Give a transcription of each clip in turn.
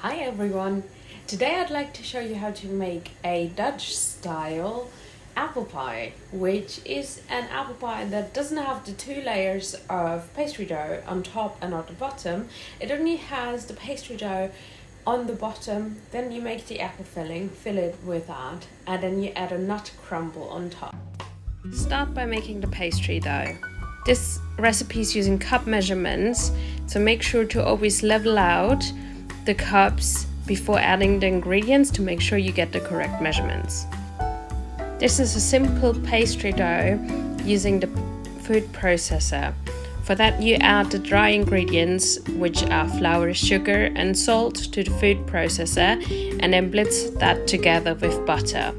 Hi everyone! Today I'd like to show you how to make a Dutch style apple pie, which is an apple pie that doesn't have the two layers of pastry dough on top and on the bottom. It only has the pastry dough on the bottom, then you make the apple filling, fill it with that, and then you add a nut crumble on top. Start by making the pastry dough. This recipe is using cup measurements, so make sure to always level out the cups before adding the ingredients to make sure you get the correct measurements. This is a simple pastry dough using the food processor. For that you add the dry ingredients, which are flour, sugar and salt, to the food processor and then blitz that together with butter.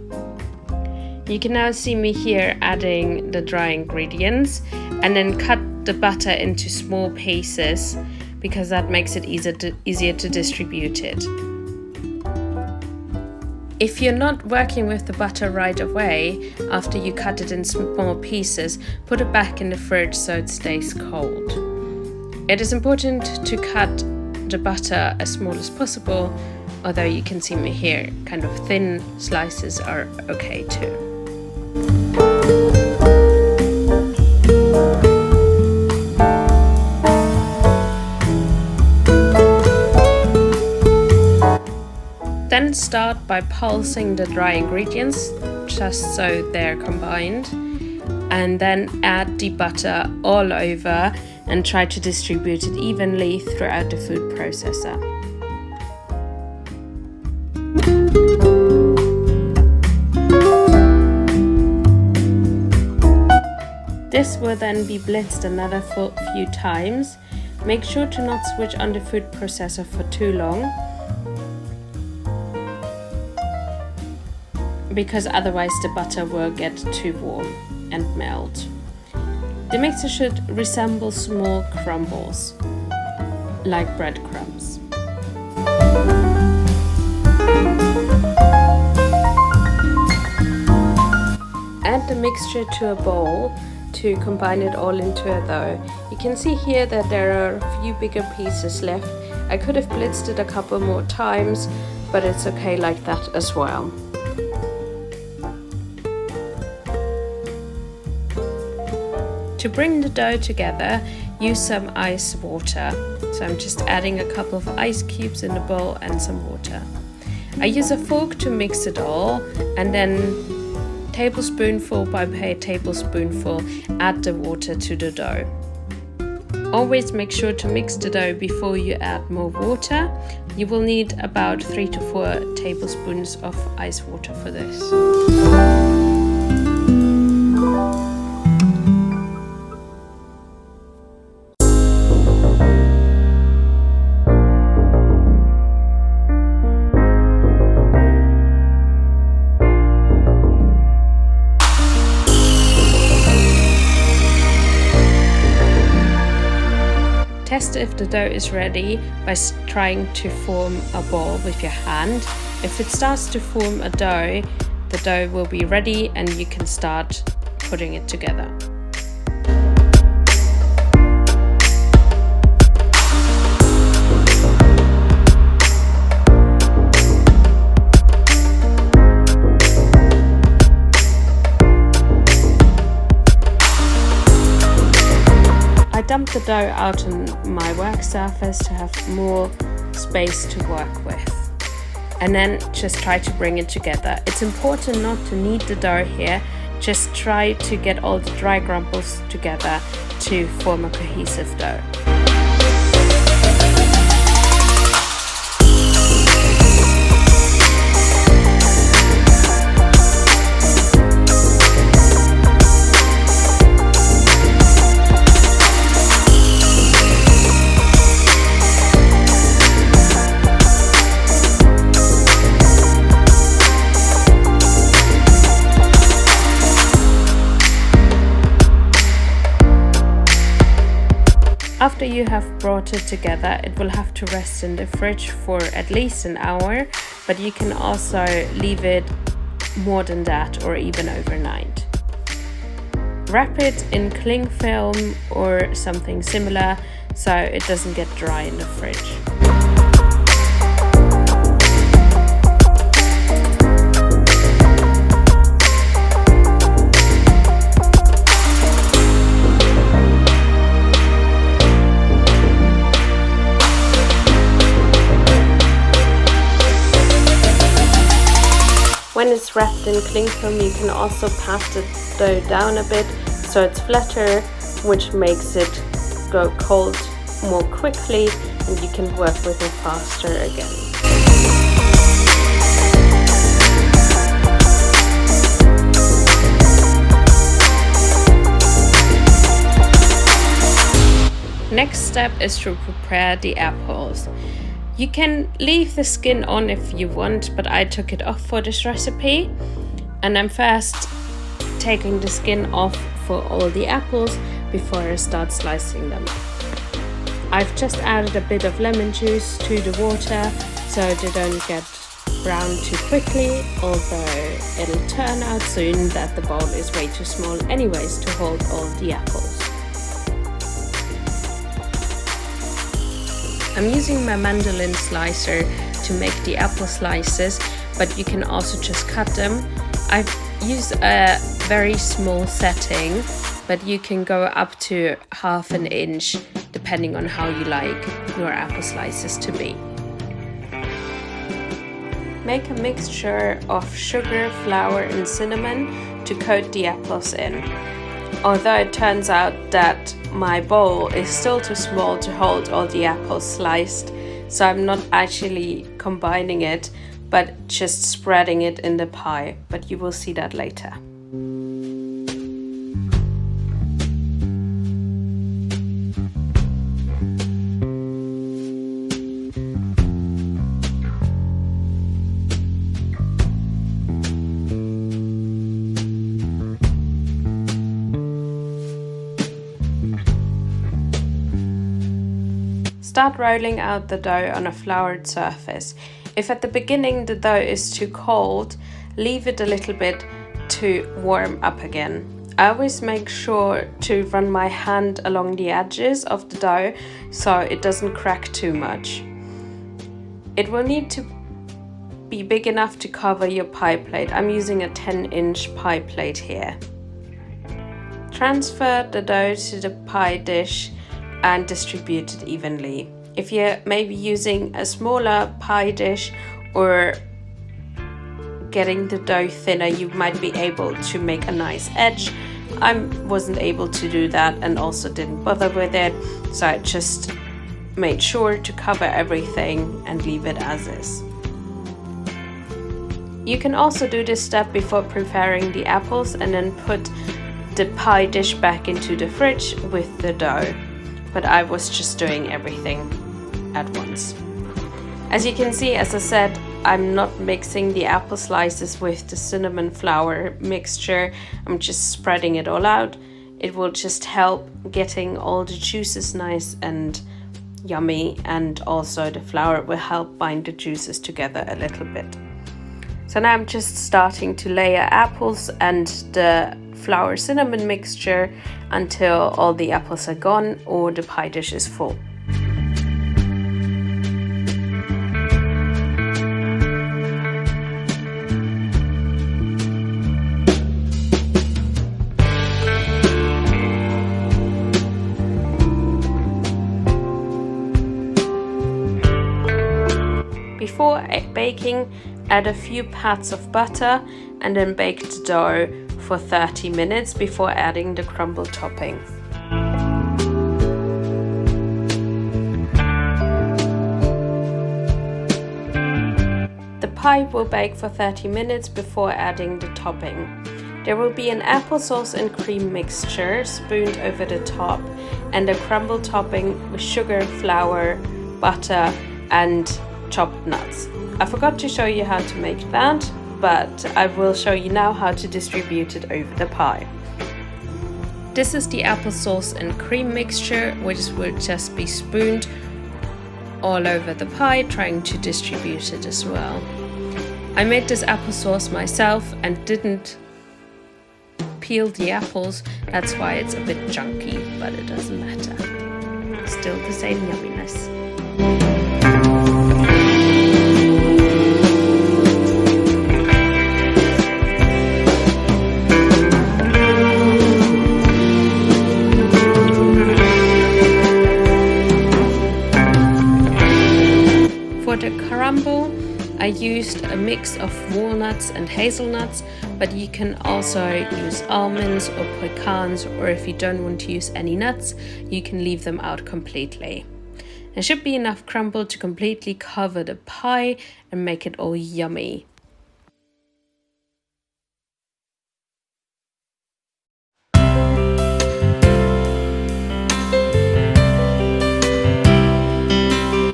You can now see me here adding the dry ingredients and then cut the butter into small pieces because that makes it easier to distribute it. If you're not working with the butter right away, after you cut it in small pieces, put it back in the fridge so it stays cold. It is important to cut the butter as small as possible, although you can see me here, kind of thin slices are okay too. Then start by pulsing the dry ingredients just so they're combined, and then add the butter all over and try to distribute it evenly throughout the food processor. This will then be blitzed another few times. Make sure to not switch on the food processor for too long, because otherwise the butter will get too warm and melt. The mixture should resemble small crumbles, like breadcrumbs. Add the mixture to a bowl to combine it all into a dough. You can see here that there are a few bigger pieces left. I could have blitzed it a couple more times, but it's okay like that as well. To bring the dough together, use some ice water. So I'm just adding a couple of ice cubes in the bowl and some water. I use a fork to mix it all, and then tablespoonful by tablespoonful add the water to the dough. Always make sure to mix the dough before you add more water. You will need about 3 to 4 tablespoons of ice water for this. Test if the dough is ready by trying to form a ball with your hand. If it starts to form a dough, the dough will be ready and you can start putting it together. I dump the dough out on my work surface to have more space to work with, and then just try to bring it together. It's important not to knead the dough here, just try to get all the dry grumbles together to form a cohesive dough. After you have brought it together, it will have to rest in the fridge for at least an hour, but you can also leave it more than that or even overnight. Wrap it in cling film or something similar so it doesn't get dry in the fridge. it's wrapped in cling film, you can also pat the dough down a bit so it's flatter, which makes it go cold more quickly and you can work with it faster again. Next step is to prepare the apples. You can leave the skin on if you want, but I took it off for this recipe. And I'm first taking the skin off for all the apples before I start slicing them. I've just added a bit of lemon juice to the water so they don't get brown too quickly, although it'll turn out soon that the bowl is way too small anyways to hold all the apples. I'm using my mandolin slicer to make the apple slices, but you can also just cut them. I've used a very small setting, but you can go up to 1/2 inch depending on how you like your apple slices to be. Make a mixture of sugar, flour and cinnamon to coat the apples in. Although it turns out that my bowl is still too small to hold all the apples sliced, so I'm not actually combining it, but just spreading it in the pie, but you will see that later. Start rolling out the dough on a floured surface. If at the beginning the dough is too cold, leave it a little bit to warm up again. I always make sure to run my hand along the edges of the dough so it doesn't crack too much. It will need to be big enough to cover your pie plate. I'm using a 10-inch pie plate here. Transfer the dough to the pie dish and distribute it evenly. If you're maybe using a smaller pie dish or getting the dough thinner, you might be able to make a nice edge. I wasn't able to do that and also didn't bother with it, so I just made sure to cover everything and leave it as is. You can also do this step before preparing the apples and then put the pie dish back into the fridge with the dough. But I was just doing everything at once. As you can see, as I said, I'm not mixing the apple slices with the cinnamon flour mixture. I'm just spreading it all out. It will just help getting all the juices nice and yummy, and also the flour will help bind the juices together a little bit. So now I'm just starting to layer apples and the flour cinnamon mixture until all the apples are gone or the pie dish is full. Before baking, add a few pats of butter and then bake the dough for 30 minutes before adding the crumble topping. The pie will bake for 30 minutes before adding the topping. There will be an applesauce and cream mixture spooned over the top and a crumble topping with sugar, flour, butter and chopped nuts. I forgot to show you how to make that, but I will show you now how to distribute it over the pie. This is the applesauce and cream mixture, which will just be spooned all over the pie, trying to distribute it as well. I made this applesauce myself and didn't peel the apples, that's why it's a bit chunky, but it doesn't matter. Still the same yumminess. For the crumble, I used a mix of walnuts and hazelnuts, but you can also use almonds or pecans, or if you don't want to use any nuts, you can leave them out completely. There should be enough crumble to completely cover the pie and make it all yummy.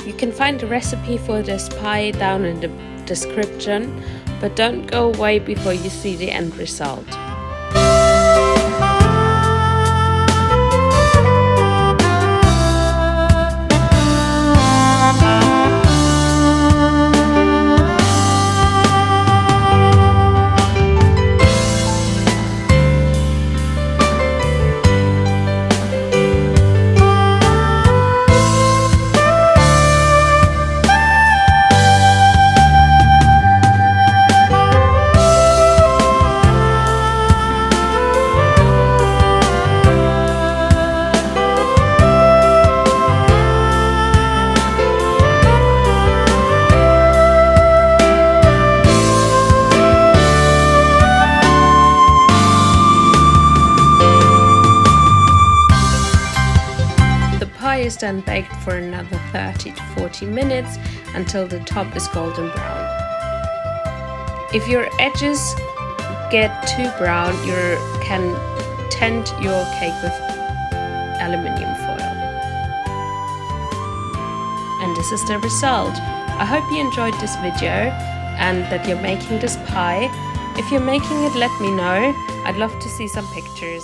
You can find the recipe for this pie down in the description, but don't go away before you see the end result. Is then baked for another 30 to 40 minutes until the top is golden brown. If your edges get too brown, you can tint your cake with aluminium foil. And this is the result. I hope you enjoyed this video and that you're making this pie. If you're making it, let me know. I'd love to see some pictures.